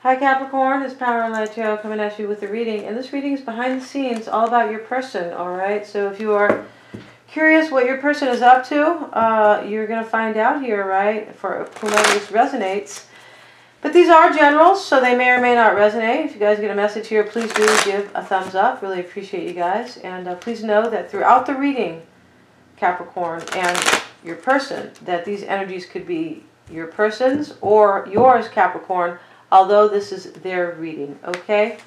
Hi Capricorn, it's Power and Light Tarot coming at you with a reading. And this reading is behind the scenes, all about your person, alright? So if you are curious what your person is up to, you're going to find out here, right? For whomever this resonates. But these are generals, so they may or may not resonate. If you guys get a message here, please do give a thumbs up. Really appreciate you guys. And please know that throughout the reading, Capricorn, and your person, that these energies could be your person's or yours, Capricorn, although this is their reading, okay?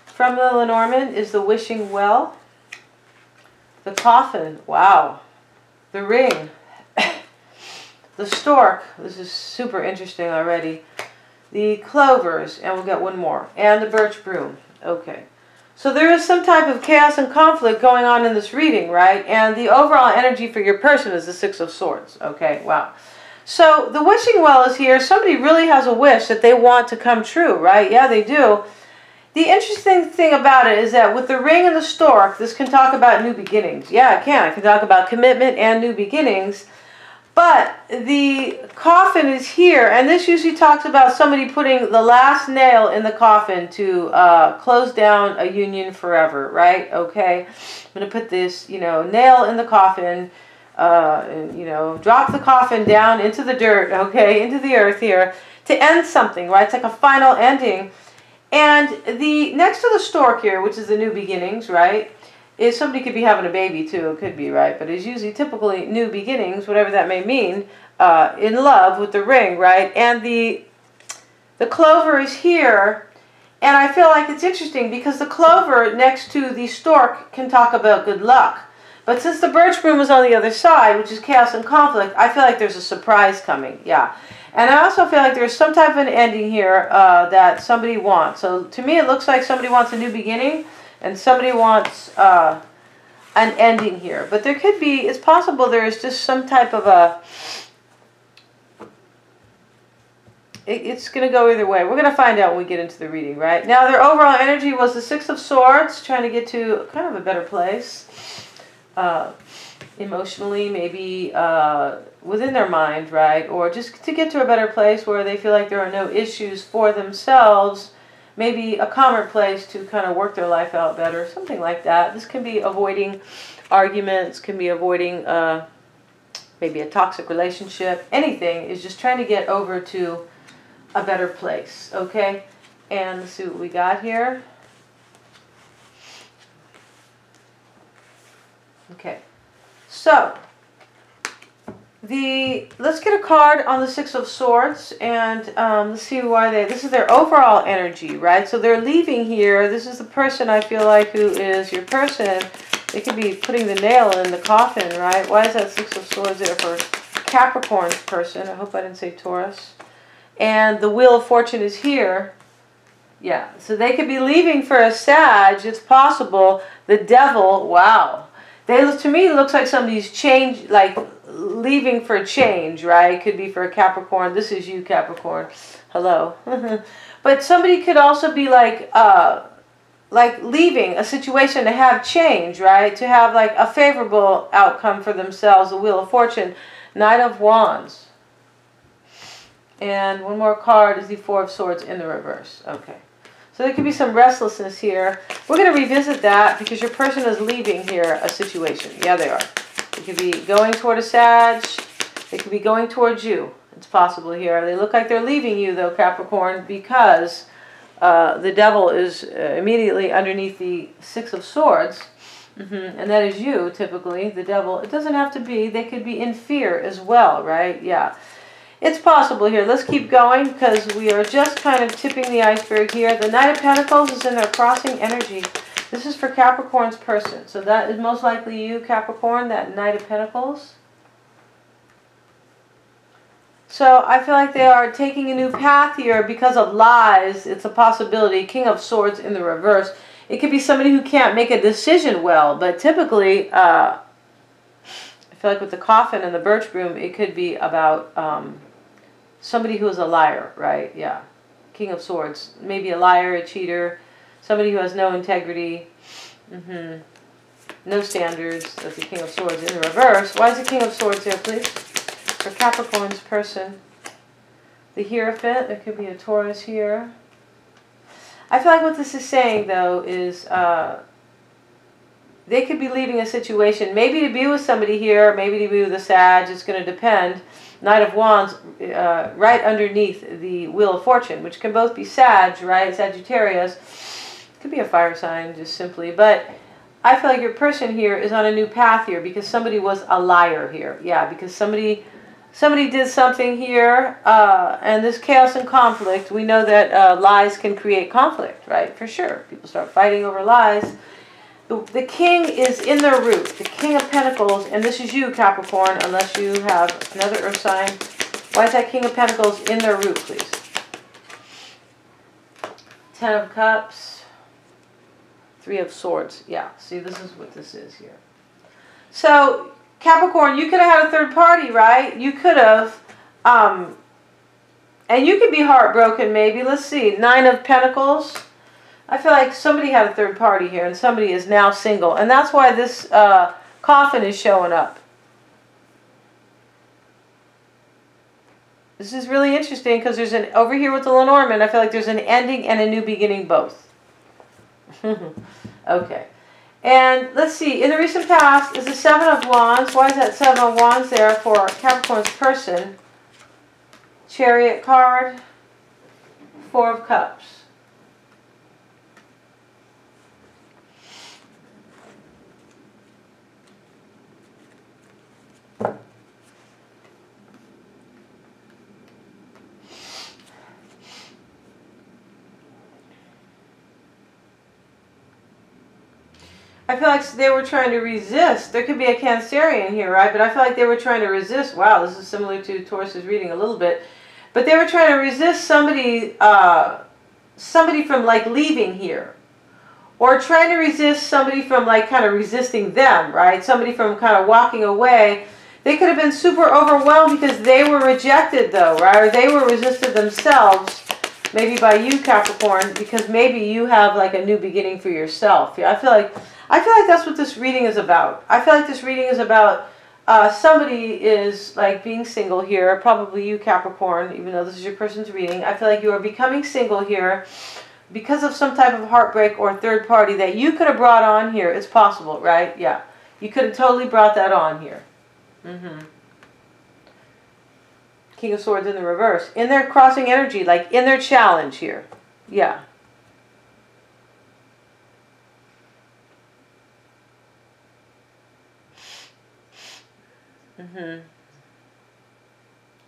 From the Lenormand is the wishing well, the coffin, wow, the ring, the stork, this is super interesting already, the clovers, and we'll get one more, and the birch broom, okay. So there is some type of chaos and conflict going on in this reading, right? And the overall energy for your person is the Six of Swords, okay, wow. So the wishing well is here. Somebody really has a wish that they want to come true, right? Yeah, they do. The interesting thing about it is that with the ring and the stork, this can talk about new beginnings. Yeah, it can. It can talk about commitment and new beginnings. But the coffin is here, and this usually talks about somebody putting the last nail in the coffin to close down a union forever, right? Okay, I'm going to put this, nail in the coffin. And, drop the coffin down into the dirt, okay, into the earth here, to end something, right? It's like a final ending. And the next to the stork here, which is the new beginnings, right, is somebody could be having a baby too, it could be, right? But it's usually typically new beginnings, whatever that may mean, in love with the ring, right? And the clover is here, and I feel like it's interesting because the clover next to the stork can talk about good luck. But since the birch broom is on the other side, which is chaos and conflict, I feel like there's a surprise coming, yeah. And I also feel like there's some type of an ending here that somebody wants. So to me it looks like somebody wants a new beginning and somebody wants an ending here. But there could be, it's possible there is just some type of a, it's going to go either way. We're going to find out when we get into the reading, right? Now their overall energy was the Six of Swords, trying to get to kind of a better place. Emotionally, maybe within their mind, right? Or just to get to a better place where they feel like there are no issues for themselves. Maybe a calmer place to kind of work their life out better. Something like that. This can be avoiding arguments, can be avoiding maybe a toxic relationship. Anything is just trying to get over to a better place, okay? And let's see what we got here. Okay, so let's get a card on the Six of Swords and let's see why this is their overall energy, right? So they're leaving here. This is the person I feel like who is your person. They could be putting the nail in the coffin, right? Why is that Six of Swords there for Capricorn's person? I hope I didn't say Taurus. And the Wheel of Fortune is here. Yeah, so they could be leaving for a Sag. It's possible. The Devil, wow. To me, it looks like somebody's changed, like leaving for a change, right? Could be for a Capricorn. This is you, Capricorn. Hello. But somebody could also be like leaving a situation to have change, right? To have like a favorable outcome for themselves. The Wheel of Fortune, Knight of Wands. And one more card is the Four of Swords in the reverse. Okay. So there could be some restlessness here. We're going to revisit that because your person is leaving here a situation. Yeah, they are. They could be going toward a Sag. They could be going towards you. It's possible here. They look like they're leaving you, though, Capricorn, because the Devil is immediately underneath the Six of Swords. And that is you, typically, the Devil. It doesn't have to be. They could be in fear as well, right? Yeah. It's possible here. Let's keep going because we are just kind of tipping the iceberg here. The Knight of Pentacles is in their crossing energy. This is for Capricorn's person. So that is most likely you, Capricorn, that Knight of Pentacles. So I feel like they are taking a new path here because of lies. It's a possibility. King of Swords in the reverse. It could be somebody who can't make a decision well. But typically, I feel like with the coffin and the birch broom, it could be about somebody who is a liar, right? Yeah. King of Swords. Maybe a liar, a cheater, somebody who has no integrity, no standards. That's the King of Swords in the reverse. Why is the King of Swords there, please? For Capricorn's person. The Hierophant. There could be a Taurus here. I feel like what this is saying, though, is they could be leaving a situation, maybe to be with somebody here, maybe to be with a Sag. It's going to depend. Knight of Wands right underneath the Wheel of Fortune, which can both be Sag, right? Sagittarius. Could be a fire sign, just simply. But I feel like your person here is on a new path here because somebody was a liar here. Yeah, because somebody did something here, and this chaos and conflict, we know that lies can create conflict, right? For sure. People start fighting over lies. The king is in their root, the King of Pentacles, and this is you, Capricorn, unless you have another earth sign. Why is that King of Pentacles in their root, please? Ten of Cups, Three of Swords. Yeah, see, this is what this is here. So, Capricorn, you could have had a third party, right? You could have, and you could be heartbroken maybe. Let's see, Nine of Pentacles. I feel like somebody had a third party here and somebody is now single. And that's why this coffin is showing up. This is really interesting because there's an, over here with the Lenormand, I feel like there's an ending and a new beginning both. Okay. And let's see, in the recent past is the Seven of Wands. Why is that Seven of Wands there for Capricorn's person? Chariot card, Four of Cups. I feel like they were trying to resist. There could be a Cancerian here, right? But I feel like they were trying to resist. Wow, this is similar to Taurus's reading a little bit. But they were trying to resist somebody, somebody from like leaving here. Or trying to resist somebody from like kind of resisting them, right? Somebody from kind of walking away. They could have been super overwhelmed because they were rejected though, right? Or they were resisted themselves. Maybe by you, Capricorn, because maybe you have like a new beginning for yourself. Yeah, I feel like that's what this reading is about. I feel like this reading is about somebody is like being single here, probably you, Capricorn, even though this is your person's reading. I feel like you are becoming single here because of some type of heartbreak or third party that you could have brought on here. It's possible, right? Yeah, you could have totally brought that on here. King of Swords in the reverse. In their crossing energy, like in their challenge here. Yeah.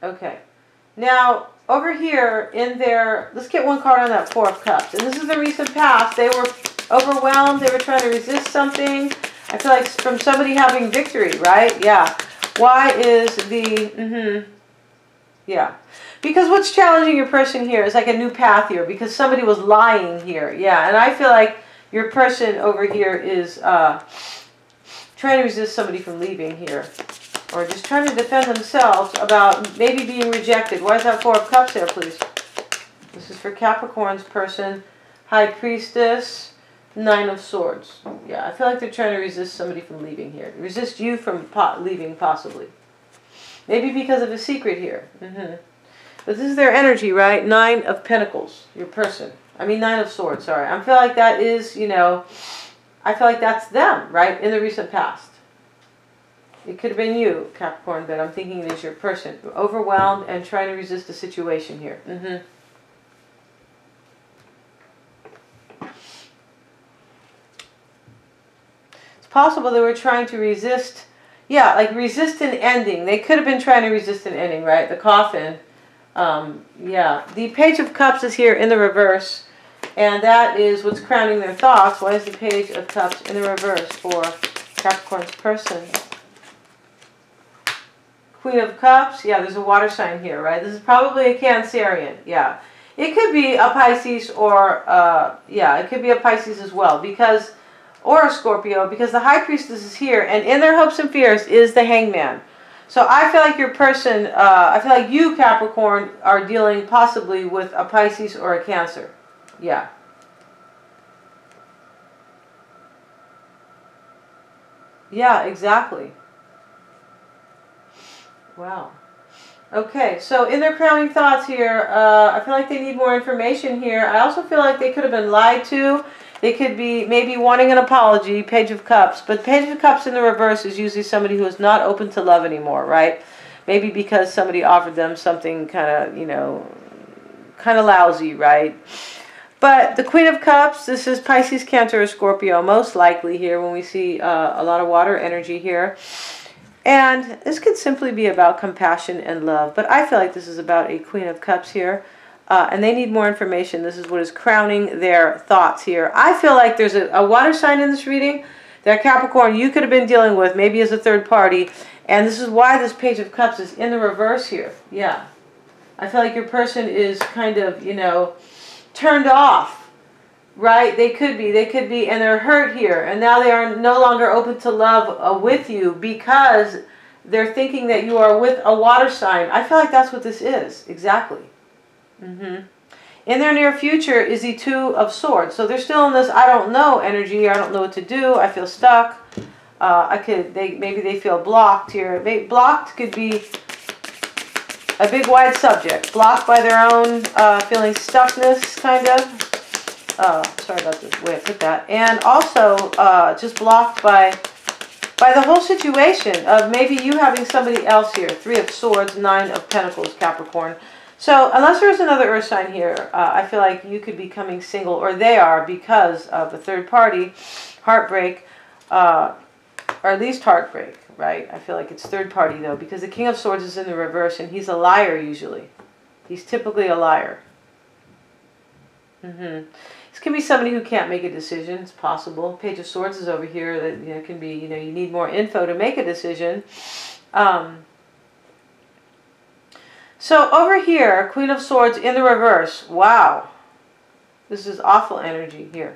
Okay. Now, over here in their, let's get one card on that Four of Cups. And this is the recent past. They were overwhelmed. They were trying to resist something. I feel like from somebody having victory, right? Yeah. Why is the, yeah. Because what's challenging your person here is like a new path here. Because somebody was lying here. Yeah. And I feel like your person over here is trying to resist somebody from leaving here. Or just trying to defend themselves about maybe being rejected. Why is that Four of Cups there, please? This is for Capricorn's person. High Priestess, Nine of Swords. Yeah, I feel like they're trying to resist somebody from leaving here. Resist you from leaving, possibly. Maybe because of a secret here. But this is their energy, right? Nine of Pentacles, your person. I mean, Nine of Swords, sorry. I feel like that is, you know, I feel like that's them, right? In the recent past. It could have been you, Capricorn, but I'm thinking it is your person. Overwhelmed and trying to resist the situation here. It's possible they were trying to resist, yeah, like resist an ending. They could have been trying to resist an ending, right? The coffin. Yeah, the Page of Cups is here in the reverse, and that is what's crowning their thoughts. Why is the Page of Cups in the reverse for Capricorn's person? Queen of Cups, yeah, there's a water sign here, right? This is probably a Cancerian, yeah. It could be a Pisces or, yeah, it could be a Pisces as well, because, or a Scorpio, because the High Priestess is here, and in their hopes and fears is the Hangman. So I feel like your person, I feel like you, Capricorn, are dealing possibly with a Pisces or a Cancer, yeah. Yeah, exactly. Wow. Okay, so in their crowning thoughts here, I feel like they need more information here. I also feel like they could have been lied to. They could be maybe wanting an apology, Page of Cups. But Page of Cups in the reverse is usually somebody who is not open to love anymore, right? Maybe because somebody offered them something kind of, you know, kind of lousy, right? But the Queen of Cups, this is Pisces, Cancer, or Scorpio, most likely here when we see a lot of water energy here. And this could simply be about compassion and love. But I feel like this is about a Queen of Cups here. And they need more information. This is what is crowning their thoughts here. I feel like there's a water sign in this reading that Capricorn you could have been dealing with, maybe as a third party. And this is why this Page of Cups is in the reverse here. Yeah. I feel like your person is kind of, you know, turned off. Right? They could be, and they're hurt here. And now they are no longer open to love with you because they're thinking that you are with a water sign. I feel like that's what this is. Exactly. In their near future is the Two of Swords. So they're still in this I don't know energy. I don't know what to do. I feel stuck. Maybe they feel blocked here. Blocked could be a big wide subject. Blocked by their own feeling stuckness, kind of. Sorry about the way I put that. And also just blocked by the whole situation of maybe you having somebody else here. Three of Swords, Nine of Pentacles, Capricorn. So unless there's another earth sign here, I feel like you could be coming single, or they are, because of a third party, heartbreak, or at least heartbreak, right? I feel like it's third party though, because the King of Swords is in the reverse and he's a liar usually. He's typically a liar. This can be somebody who can't make a decision. It's possible. Page of Swords is over here. That, you know, can be, you know, you need more info to make a decision. So over here, Queen of Swords in the reverse. Wow. This is awful energy here.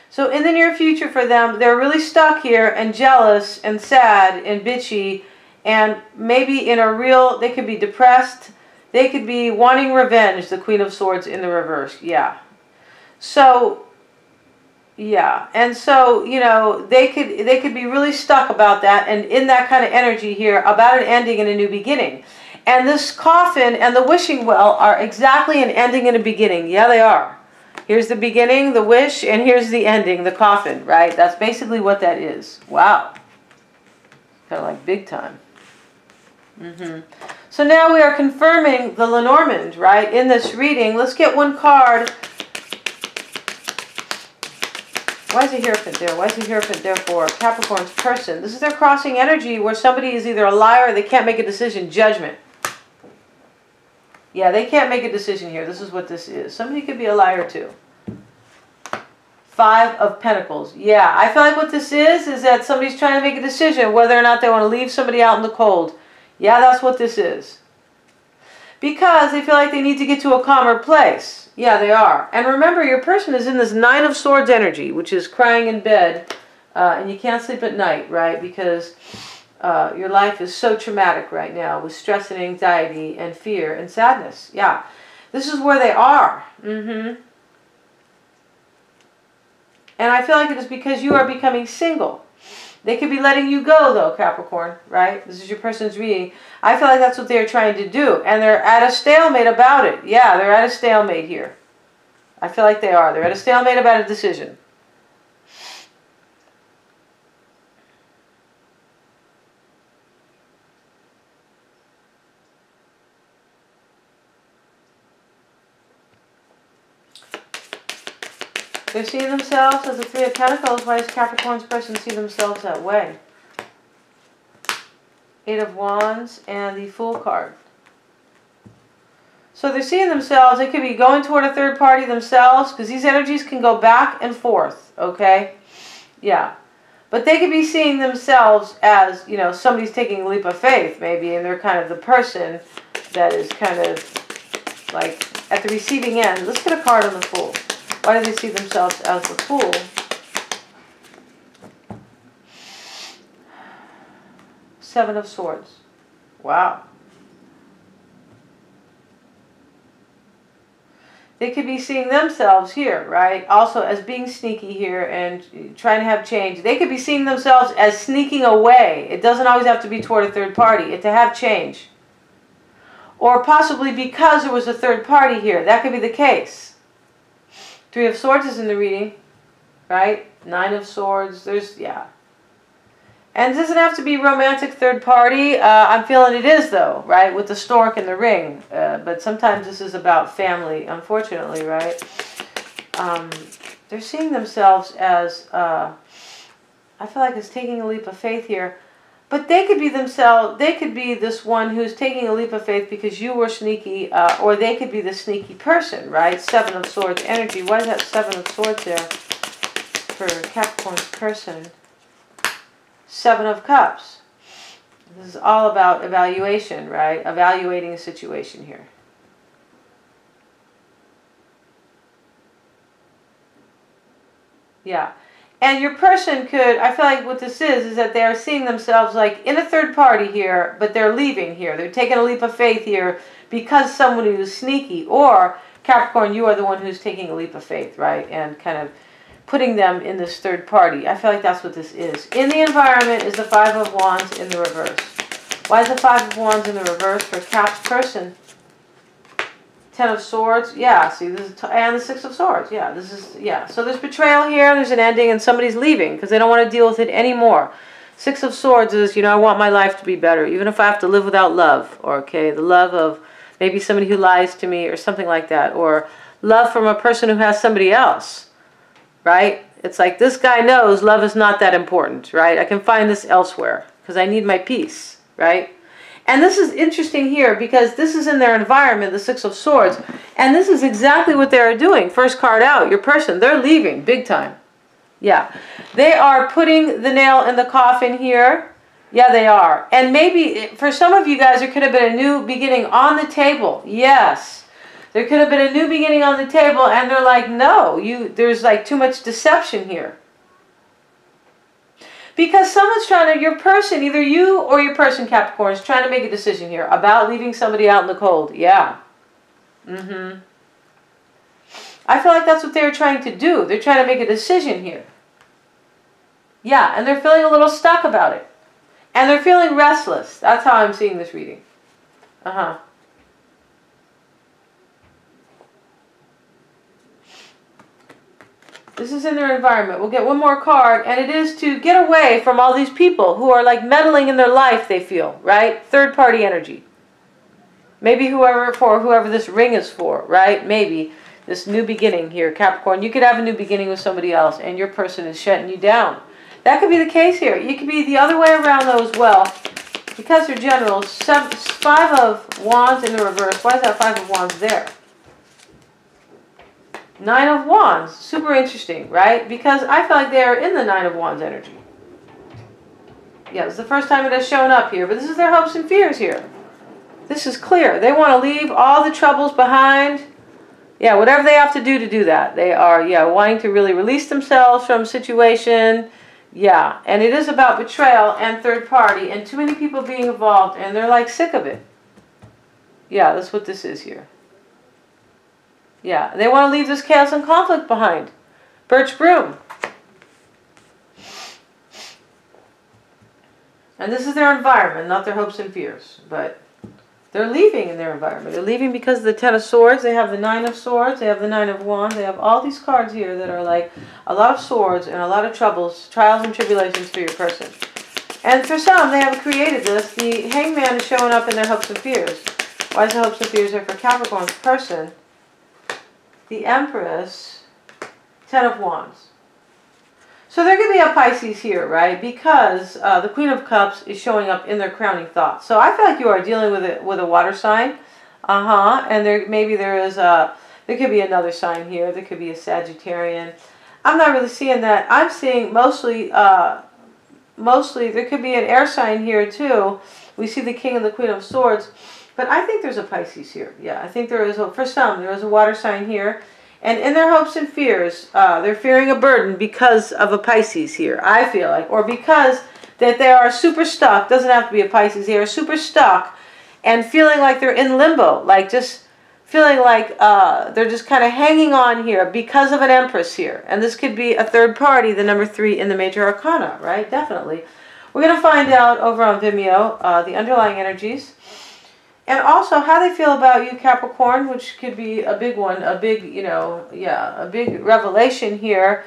So in the near future for them, they're really stuck here and jealous and sad and bitchy, and maybe in a real, they could be depressed. They could be wanting revenge, the Queen of Swords in the reverse. Yeah. So, yeah. And so, you know, they could be really stuck about that and in that kind of energy here about an ending and a new beginning. And this coffin and the wishing well are exactly an ending and a beginning. Yeah, they are. Here's the beginning, the wish, and here's the ending, the coffin, right? That's basically what that is. Wow. Kind of like big time. So now we are confirming the Lenormand, right, in this reading. Let's get one card. Why is the Hierophant there? Why is the Hierophant there for Capricorn's person? This is their crossing energy where somebody is either a liar or they can't make a decision. Judgment. Yeah, they can't make a decision here. This is what this is. Somebody could be a liar too. Five of Pentacles. Yeah, I feel like what this is that somebody's trying to make a decision whether or not they want to leave somebody out in the cold. Yeah, that's what this is. Because they feel like they need to get to a calmer place. Yeah, they are. And remember, your person is in this Nine of Swords energy, which is crying in bed. And you can't sleep at night, right? Because your life is so traumatic right now with stress and anxiety and fear and sadness. Yeah, this is where they are. And I feel like it is because you are becoming single. They could be letting you go, though, Capricorn, right? This is your person's reading. I feel like that's what they're trying to do. And they're at a stalemate about it. Yeah, they're at a stalemate here. I feel like they are. They're at a stalemate about a decision. They're seeing themselves as the Three of Pentacles. Why does Capricorn's person see themselves that way? Eight of Wands and the Fool card. So they're seeing themselves, they could be going toward a third party themselves, because these energies can go back and forth, okay? Yeah. But they could be seeing themselves as, you know, somebody's taking a leap of faith, maybe, and they're kind of the person that is kind of like at the receiving end. Let's get a card on the Fool. Why do they see themselves as the Fool? Seven of Swords. Wow. They could be seeing themselves here, right? Also as being sneaky here and trying to have change. They could be seeing themselves as sneaking away. It doesn't always have to be toward a third party. To have change. Or possibly because there was a third party here. That could be the case. Three of Swords is in the reading, right? Nine of Swords. There's, yeah. And it doesn't have to be romantic third party. I'm feeling it is, though, right? With the stork and the ring. But sometimes this is about family, unfortunately, right? They're seeing themselves as, I feel like it's taking a leap of faith here. But they could be themselves, they could be this one who's taking a leap of faith because you were sneaky, or they could be the sneaky person, right? Seven of Swords energy. Why is that Seven of Swords there for Capricorn's person? Seven of Cups. This is all about evaluation, right? Evaluating a situation here. Yeah. And your person could, I feel like what this is that they are seeing themselves like in a third party here, but they're leaving here. They're taking a leap of faith here because somebody who's sneaky. Or, Capricorn, you are the one who's taking a leap of faith, right? And kind of putting them in this third party. I feel like that's what this is. In the environment is the Five of Wands in the reverse. Why is the Five of Wands in the reverse for Cap's person? Ten of Swords, yeah, see, this is, and the Six of Swords, yeah, this is, yeah. So there's betrayal here, there's an ending, and somebody's leaving because they don't want to deal with it anymore. Six of Swords is, you know, I want my life to be better, even if I have to live without love, or, okay, the love of maybe somebody who lies to me or something like that, or love from a person who has somebody else, right? It's like this guy knows love is not that important, right? I can find this elsewhere because I need my peace, right? And this is interesting here because this is in their environment, the Six of Swords. And this is exactly what they're doing. First card out, your person. They're leaving big time. Yeah. They are putting the nail in the coffin here. Yeah, they are. And maybe for some of you guys, there could have been a new beginning on the table. Yes. There could have been a new beginning on the table. And they're like, no, there's like too much deception here. Because someone's trying to, your person, either you or your person, Capricorn, is trying to make a decision here about leaving somebody out in the cold. Yeah. I feel like that's what they're trying to do. They're trying to make a decision here. Yeah, and they're feeling a little stuck about it. And they're feeling restless. That's how I'm seeing this reading. This is in their environment. We'll get one more card, and it is to get away from all these people who are like meddling in their life, they feel, right? Third party energy. Maybe whoever this ring is for, right? Maybe this new beginning here, Capricorn. You could have a new beginning with somebody else, and your person is shutting you down. That could be the case here. You could be the other way around though as well. Because they're generals, Five of Wands in the reverse. Why is that Five of Wands there? Nine of Wands. Super interesting, right? Because I feel like they're in the Nine of Wands energy. Yeah, it's the first time it has shown up here. But this is their hopes and fears here. This is clear. They want to leave all the troubles behind. Yeah, whatever they have to do that. They are, yeah, wanting to really release themselves from a situation. Yeah, and it is about betrayal and third party. And too many people being involved. And they're like sick of it. Yeah, that's what this is here. Yeah, they want to leave this chaos and conflict behind. Birch broom. And this is their environment, not their hopes and fears. But they're leaving in their environment. They're leaving because of the Ten of Swords. They have the Nine of Swords. They have the Nine of Wands. They have all these cards here that are like a lot of swords and a lot of troubles, trials and tribulations for your person. And for some, they have created this. The Hangman is showing up in their hopes and fears. Why is the hopes and fears there for Capricorn's person? The Empress, Ten of Wands. So there could be a Pisces here, right? Because the Queen of Cups is showing up in their crowning thoughts. So I feel like you are dealing with a water sign. And there could be another sign here. There could be a Sagittarian. I'm not really seeing that. I'm seeing mostly there could be an air sign here too. We see the King and the Queen of Swords. But I think there's a Pisces here. Yeah, I think there is, for some, there is a water sign here. And in their hopes and fears, they're fearing a burden because of a Pisces here, I feel like. Or because that they are super stuck. Doesn't have to be a Pisces. They are super stuck and feeling like they're in limbo. Like just feeling like they're just kind of hanging on here because of an Empress here. And this could be a third party, the number 3 in the Major Arcana, right? Definitely. We're going to find out over on Vimeo the underlying energies. And also how they feel about you, Capricorn, which could be a big one, a big, a big revelation here.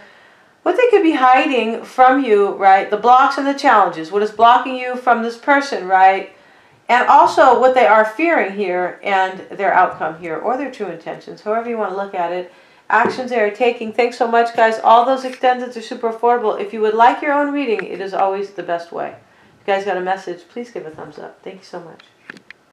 What they could be hiding from you, right? The blocks and the challenges. What is blocking you from this person, right? And also what they are fearing here and their outcome here, or their true intentions, however you want to look at it. Actions they are taking. Thanks so much, guys. All those extendeds are super affordable. If you would like your own reading, it is always the best way. If you guys got a message, please give a thumbs up. Thank you so much.